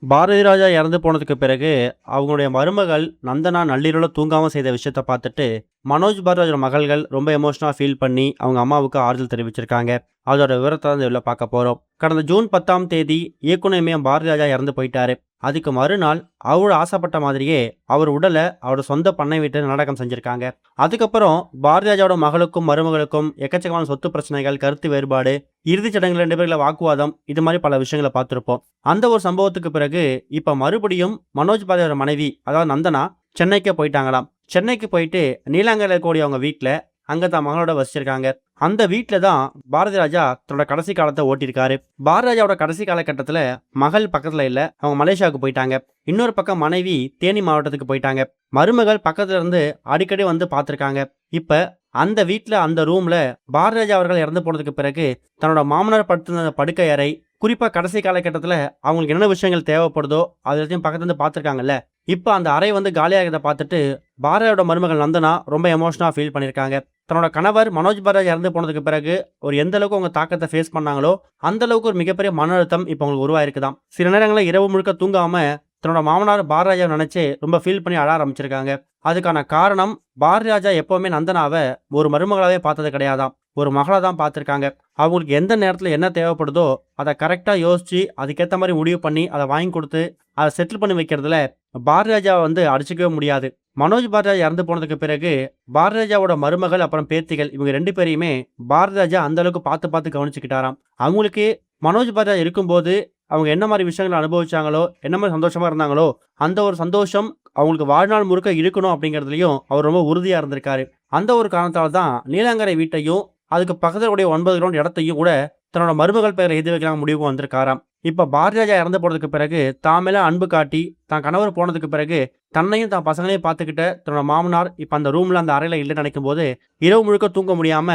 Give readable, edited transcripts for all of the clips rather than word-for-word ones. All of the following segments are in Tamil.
பாரதி ராஜா இறந்து போனதுக்கு பிறகு அவங்களுடைய மருமகள் நந்தனா நள்ளிரவுல தூங்காம செய்த விஷயத்த பார்த்துட்டு மனோஜ் பாரதியோட மகள்கள் ரொம்ப எமோஷனலா ஃபீல் பண்ணி அவங்க அம்மாவுக்கு ஆறுதல் தெரிவிச்சிருக்காங்க. அதோட விவரத்தை தான் இதில் பார்க்க போறோம். கடந்த ஜூன் 10ஆம் தேதி இயக்குனர் இமயம் பாரதி ராஜா இறந்து போயிட்டாரு. அதுக்கு மறுநாள் அவரு ஆசைப்பட்ட மாதிரியே அவர் உடலை அவரோட சொந்த பண்ணை வீட்டில் நாடகம் செஞ்சிருக்காங்க. அதுக்கப்புறம் பாரதி ராஜாவோட மகளுக்கும் மருமகளுக்கும் எக்கச்சக்கமான சொத்து பிரச்சனைகள், கருத்து வேறுபாடு, இறுதிச் சடங்குல 2 பேர்ல வாக்குவாதம், இது மாதிரி பல விஷயங்களை பார்த்துருப்போம். அந்த ஒரு சம்பவத்துக்கு பிறகு இப்ப மறுபடியும் மனோஜ் பாரதியோட மனைவி அதாவது நந்தனா சென்னைக்கு போயிட்டாங்களாம். சென்னைக்கு போயிட்டு நீலாங்கரையில் இருக்கக்கூடிய அவங்க வீட்டில் அங்கே தான் மகளோட வசிச்சிருக்காங்க. அந்த வீட்டில் தான் பாரதி ராஜா தன்னோட கடைசி காலத்தை ஓட்டியிருக்காரு. பாரதி ராஜாவோட கடைசி காலகட்டத்தில் மகள் பக்கத்தில் இல்லை, அவங்க மலேசியாவுக்கு போயிட்டாங்க. இன்னொரு பக்கம் மனைவி தேனி மாவட்டத்துக்கு போயிட்டாங்க. மருமகள் பக்கத்துல இருந்து அடிக்கடி வந்து பார்த்துருக்காங்க. இப்போ அந்த வீட்டில் அந்த ரூம்ல பாரதி ராஜா அவர்கள் இறந்து போனதுக்கு பிறகு தன்னோட மாமனார் படுத்திருந்த படுக்கை அறை, குறிப்பாக கடைசி காலகட்டத்தில் அவங்களுக்கு என்னென்ன விஷயங்கள் தேவைப்படுதோ அது எல்லாத்தையும் பக்கத்துல இருந்து பார்த்துருக்காங்கல்ல. இப்போ அந்த அறை வந்து காலியாகிறத பார்த்துட்டு பாரதியோட மருமகள் நந்தனா ரொம்ப எமோஷனலாக ஃபீல் பண்ணியிருக்காங்க. தன்னோட கணவர் மனோஜ் பாரதி இறந்து போனதுக்கு பிறகு ஒரு எந்த அளவுக்கு அவங்க தாக்கத்தை ஃபேஸ் பண்ணாங்களோ அந்த அளவுக்கு ஒரு மிகப்பெரிய மன அழுத்தம் இப்போ அவங்களுக்கு உருவாயிருக்குதான். சில நேரங்களில் இரவு முழுக்க தூங்காம தன்னோட மாமனார் பாரதி ராஜாவை நினைச்சு ரொம்ப ஃபீல் பண்ணி அழ ஆரம்பிச்சிருக்காங்க. அதுக்கான காரணம் பாரதி ராஜா எப்பவுமே நந்தனாவை ஒரு மருமகளாவே பார்த்தது கிடையாதாம், ஒரு மகளை தான் பார்த்துருக்காங்க. அவங்களுக்கு எந்த நேரத்தில் என்ன தேவைப்படுதோ அதை கரெக்டாக யோசிச்சு அதுக்கேற்ற மாதிரி முடிவு பண்ணி அதை வாங்கி கொடுத்து அதை செட்டில் பண்ணி வைக்கிறதுல பாரதி ராஜாவை வந்து அடிச்சுக்கவே முடியாது. மனோஜ் பாரதி ராஜா இறந்து போனதுக்கு பிறகு பாரதி ராஜாவோட மருமகள் அப்புறம் பேத்திகள் இவங்க 2 பேரையுமே பாரதி ராஜா அந்த அளவுக்கு பார்த்து பார்த்து கவனிச்சுக்கிட்டாராம். அவங்களுக்கு மனோஜ் பாரதி ராஜா இருக்கும்போது அவங்க என்ன மாதிரி விஷயங்களை அனுபவிச்சாங்களோ, என்ன மாதிரி சந்தோஷமா இருந்தாங்களோ அந்த ஒரு சந்தோஷம் அவங்களுக்கு வாழ்நாள் முழுக்க இருக்கணும் அப்படிங்கிறதுலையும் அவர் ரொம்ப உறுதியா இருந்திருக்காரு. அந்த ஒரு காரணத்தால் தான் நீலாங்கரை வீட்டையும் அதுக்கு பக்கத்தில் கூடிய 9 கிரவுண்ட் இடத்தையும் கூட தன்னோட மருமகள் பெயரை எழுதி வைக்கலாம் முடிவு வந்திருக்காராம். இப்போ பாரதி ராஜா இறந்து போனதுக்கு பிறகு தான் மேல அன்பு காட்டி தான் கணவர் போனதுக்கு பிறகு தன்னையும் தான் பசங்களையும் பார்த்துக்கிட்ட தன்னோட மாமனார் இப்போ அந்த ரூம்ல அந்த அறையில இல்லைன்னு நினைக்கும் போது இரவு முழுக்க தூங்க முடியாம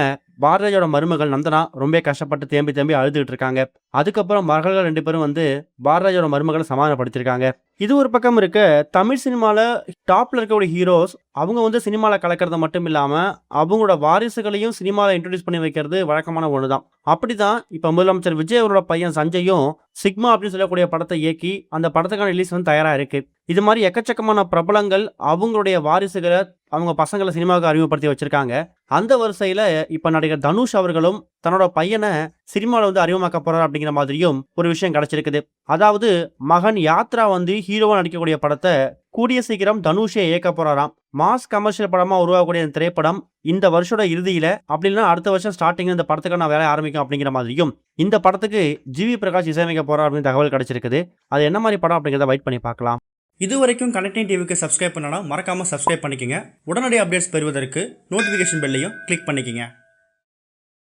பாரதி ராஜாவோட மருமகள் நந்தனா ரொம்ப கஷ்டப்பட்டு தேம்பி அழுதுகிட்டு இருக்காங்க. அதுக்கப்புறம் மகள்கள் 2 பேரும் வந்து பாரதி ராஜாவோட மருமகளை சமாதானப்படுத்திருக்காங்க. இது ஒரு பக்கம் இருக்க, தமிழ் சினிமால டாப்ல இருக்கக்கூடிய ஹீரோஸ் அவங்க வந்து சினிமால கலக்கிறது மட்டும் இல்லாம அவங்களோட வாரிசுகளையும் சினிமாவில் இன்ட்ரோடியூஸ் பண்ணி வைக்கிறது வழக்கமான ஒண்ணுதான். அப்படிதான் இப்ப முதலமைச்சர் விஜய் அவரோட பையன் சஞ்சயும் சிக்மா அப்படின்னு சொல்லக்கூடிய படத்தை இயக்கி அந்த படத்துக்கான ரிலீஸ் வந்து தயாரா இருக்கு. இது மாதிரி எக்கச்சக்கமான பிரபலங்கள் அவங்களுடைய வாரிசுகளை அவங்க பசங்களை சினிமாவுக்கு அறிமுகப்படுத்தி வச்சிருக்காங்க. அந்த வரிசையில இப்ப நடிகர் தனுஷ் அவர்களும் தன்னோட பையனை சினிமாவில் வந்து அறிமுகமாக்க போறார் அப்படிங்கிற மாதிரியும் ஒரு விஷயம் கிடைச்சிருக்குது. அதாவது மகன் யாத்ரா வந்து ஹீரோவா நடிக்கக்கூடிய படத்தை கூடிய சீக்கிரம் தனுஷே இயக்க போறாராம். மாஸ் கமர்ஷியல் படமா உருவாகக்கூடிய இந்த திரைப்படம் இந்த வருஷோட இறுதியில அப்படி இல்லைன்னா அடுத்த வருஷம் ஸ்டார்டிங்ல இந்த படத்துக்கான வேலை ஆரம்பிக்கும் அப்படிங்கிற மாதிரியும் இந்த படத்துக்கு ஜிவி பிரகாஷ் இசையமைக்க போறார் அப்படின்னு தகவல் கிடைச்சிருக்குது. அது என்ன மாதிரி படம் அப்படிங்கிறத வெயிட் பண்ணி பார்க்கலாம். இது வரைக்கும் கனெக்டிங் டிவிக்கு சப்ஸ்கிரைப் பண்ணனா மறக்காம சப்ஸ்கிரைப் பண்ணிக்கங்க. உடனடி அப்டேட்ஸ் பெறுவதற்கு நோட்டிஃபிகேஷன் பெல்லையும் கிளிக் பண்ணிக்கங்க.